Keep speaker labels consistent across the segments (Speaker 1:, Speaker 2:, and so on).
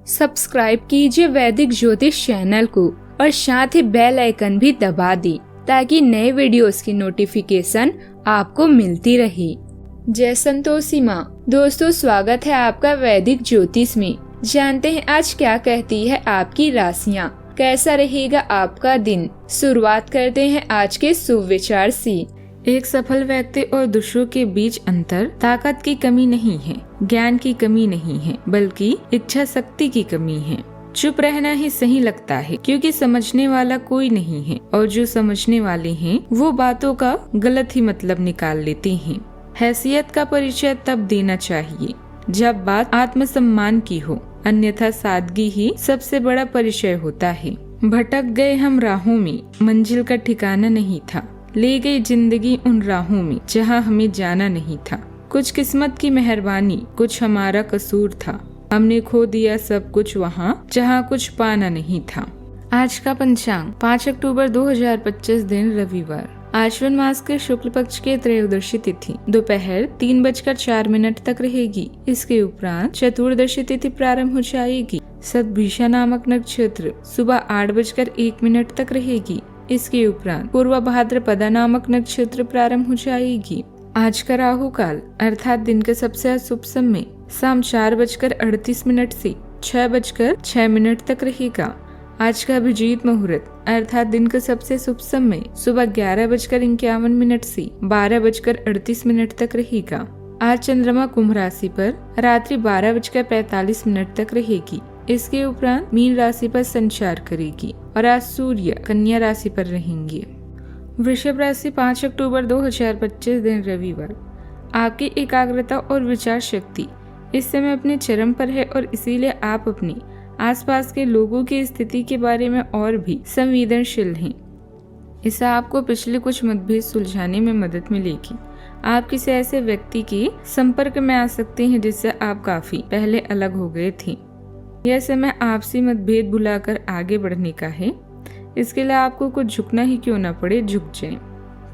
Speaker 1: Subscribe कीजिए वैदिक ज्योतिष चैनल को और साथ ही बेल आइकन भी दबा दी ताकि नए वीडियोस की नोटिफिकेशन आपको मिलती रहे। जय संतोषी माँ। दोस्तों, स्वागत है आपका वैदिक ज्योतिष में। जानते हैं आज क्या कहती है आपकी राशियाँ, कैसा रहेगा आपका दिन। शुरुआत करते हैं आज के शुभ विचार से। एक सफल व्यक्ति और दूसरों के बीच अंतर ताकत की कमी नहीं है, ज्ञान की कमी नहीं है, बल्कि इच्छा शक्ति की कमी है। चुप रहना ही सही लगता है क्योंकि समझने वाला कोई नहीं है और जो समझने वाले हैं वो बातों का गलत ही मतलब निकाल लेते हैं। हैसियत का परिचय तब देना चाहिए जब बात आत्मसम्मान की हो, अन्यथा सादगी ही सबसे बड़ा परिचय होता है। भटक गए हम राहों में, मंजिल का ठिकाना नहीं था, ले गई जिंदगी उन राहों में जहाँ हमें जाना नहीं था। कुछ किस्मत की मेहरबानी, कुछ हमारा कसूर था, हमने खो दिया सब कुछ वहाँ जहाँ कुछ पाना नहीं था। आज का पंचांग 5 अक्टूबर 2025 दिन रविवार। आश्विन मास के शुक्ल पक्ष के त्रयोदशी तिथि दोपहर 3:04 तक रहेगी। इसके उपरांत चतुर्दशी तिथि प्रारंभ हो जाएगी। सतभिषा नामक नक्षत्र सुबह 8:01 तक रहेगी। इसके उपरांत पूर्व भाद्रपदा नामक नक्षत्र प्रारंभ हो जाएगी। आज का राहु काल अर्थात दिन के सबसे अशुभ समय शाम 4:38 से 6:06 तक रहेगा। आज का अभिजीत मुहूर्त अर्थात दिन का सबसे शुभ समय सुबह 11:51 से 12:38 तक रहेगा। आज चंद्रमा कुंभ राशि पर रात्रि 12:45 तक रहेगी। इसके उपरांत मीन राशि पर संचार करेगी और आज सूर्य कन्या राशि पर रहेंगे। वृषभ राशि 5 अक्टूबर 2025 दिन रविवार। आपकी एकाग्रता और विचार शक्ति इस समय अपने चरम पर है और इसीलिए आप अपने आसपास के लोगों की स्थिति के बारे में और भी संवेदनशील हैं। इससे आपको पिछले कुछ मतभेद सुलझाने में मदद मिलेगी। आप किसी ऐसे व्यक्ति के संपर्क में आ सकते हैं जिससे आप काफी पहले अलग हो गए थे। यह समय आपसी मतभेद भुलाकर आगे बढ़ने का है। इसके लिए आपको कुछ झुकना ही क्यों न पड़े, झुक जाएं।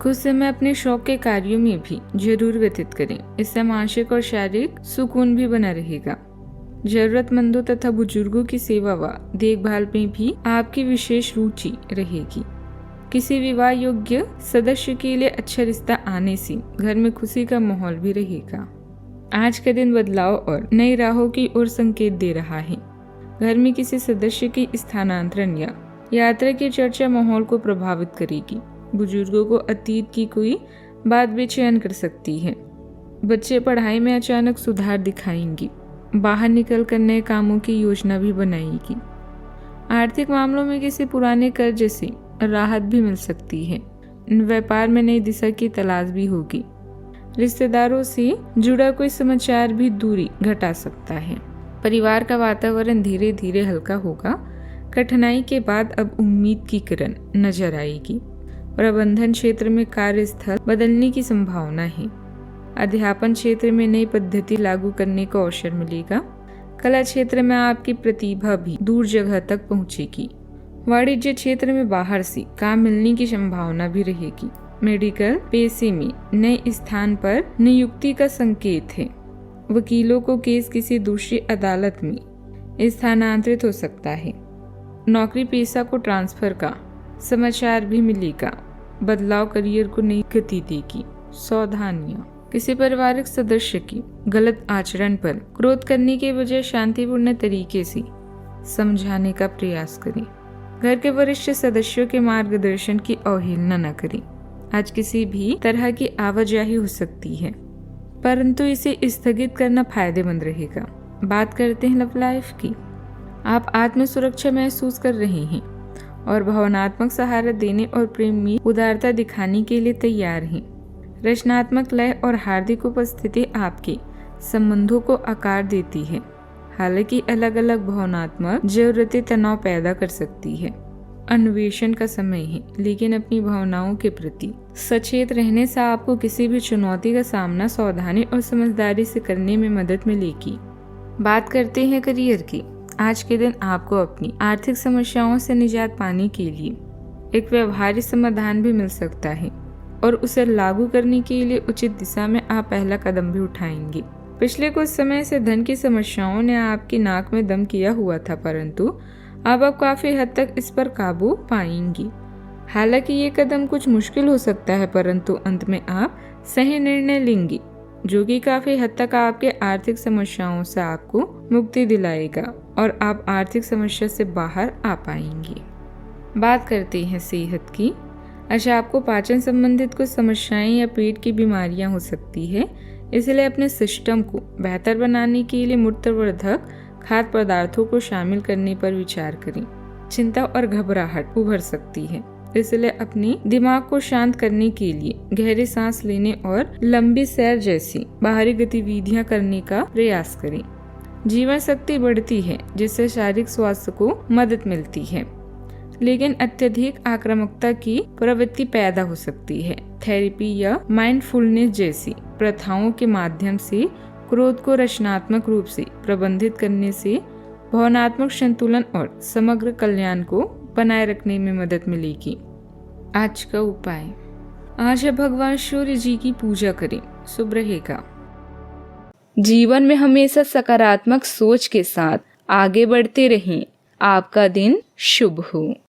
Speaker 1: कुछ समय अपने शौक के कार्यों में भी जरूर व्यतीत करें। इससे मानसिक और शारीरिक सुकून भी बना रहेगा। जरूरतमंदों तथा बुजुर्गों की सेवा व देखभाल में भी आपकी विशेष रुचि रहेगी। किसी विवाह योग्य सदस्य के लिए अच्छा रिश्ता आने से घर में खुशी का माहौल भी रहेगा। आज का दिन बदलाव और नई राहों की ओर संकेत दे रहा है। घर में किसी सदस्य की स्थानांतरण या यात्रा की चर्चा माहौल को प्रभावित करेगी। बुजुर्गों को अतीत की कोई बात बेचैन कर सकती है। बच्चे पढ़ाई में अचानक सुधार दिखाएंगे। बाहर निकलकर नए कामों की योजना भी बनाएगी। आर्थिक मामलों में किसी पुराने कर्ज से राहत भी मिल सकती है। व्यापार में नई दिशा की तलाश भी होगी। रिश्तेदारों से जुड़ा कोई समाचार भी दूरी घटा सकता है। परिवार का वातावरण धीरे धीरे हल्का होगा। कठिनाई के बाद अब उम्मीद की किरण नजर आएगी। प्रबंधन क्षेत्र में कार्यस्थल बदलने की संभावना है। अध्यापन क्षेत्र में नई पद्धति लागू करने का अवसर मिलेगा। कला क्षेत्र में आपकी प्रतिभा भी दूर जगह तक पहुंचेगी। वाणिज्य क्षेत्र में बाहर से काम मिलने की संभावना भी रहेगी। मेडिकल पेशे में नए स्थान पर नियुक्ति का संकेत है। वकीलों को केस किसी दूसरी अदालत में स्थानांतरित हो सकता है। नौकरी पेशा को ट्रांसफर का समाचार भी मिलेगा। बदलाव करियर को नई गति देगी। सावधानियां। किसी पारिवारिक सदस्य की गलत आचरण पर क्रोध करने के बजाय शांतिपूर्ण तरीके से समझाने का प्रयास करें। घर के वरिष्ठ सदस्यों के मार्गदर्शन की अवहेलना न करें। आज किसी भी तरह की आवाजाही हो सकती है, परंतु इसे स्थगित करना फायदेमंद रहेगा। बात करते हैं लव लाइफ की। आप आत्म सुरक्षा महसूस कर रहे हैं और भावनात्मक सहारा देने और प्रेम में उदारता दिखाने के लिए तैयार हैं। रचनात्मक लय और हार्दिक उपस्थिति आपके संबंधों को आकार देती है। हालांकि अलग अलग भावनात्मक जरूरतें तनाव पैदा कर सकती है। अन्वेषण का समय है, लेकिन अपनी भावनाओं के प्रति सचेत रहने से आपको किसी भी चुनौती का सामना सावधानी और समझदारी से करने में मदद मिलेगी। बात करते हैं करियर की। आज के दिन आपको अपनी आर्थिक समस्याओं से निजात पाने के लिए एक व्यवहारिक समाधान भी मिल सकता है और उसे लागू करने के लिए उचित दिशा में आप पहला कदम भी उठाएंगे। पिछले कुछ समय से धन की समस्याओं ने आपकी नाक में दम किया हुआ था, परंतु अब आप काफी हद तक इस पर काबू पाएंगी। हालांकि ये कदम कुछ मुश्किल हो सकता है, परंतु अंत में आप सही निर्णय लेंगी, जो कि काफी हद तक आपके आर्थिक समस्याओं से आपको मुक्ति दिलाएगा और आप आर्थिक समस्या से बाहर आ पाएंगी। बात करते हैं सेहत की। अच्छा, आपको पाचन संबंधित कुछ समस्याएं या पेट की बीमारियां हो सकती है, इसलिए अपने सिस्टम को बेहतर बनाने के लिए मूत्रवर्धक खाद्य पदार्थों को शामिल करने पर विचार करें। चिंता और घबराहट उभर सकती है, इसलिए अपने दिमाग को शांत करने के लिए गहरी सांस लेने और लंबी सैर जैसी बाहरी गतिविधियां करने का प्रयास करें। जीवन शक्ति बढ़ती है, जिससे शारीरिक स्वास्थ्य को मदद मिलती है, लेकिन अत्यधिक आक्रामकता की प्रवृत्ति पैदा हो सकती है। थेरेपी या माइंडफुलनेस जैसी प्रथाओं के माध्यम से क्रोध को रचनात्मक रूप से प्रबंधित करने से भावनात्मक संतुलन और समग्र कल्याण को बनाए रखने में मदद मिलेगी। आज का उपाय, आज भगवान सूर्य जी की पूजा करें, शुभ रहेगा। जीवन में हमेशा सकारात्मक सोच के साथ आगे बढ़ते रहें। आपका दिन शुभ हो।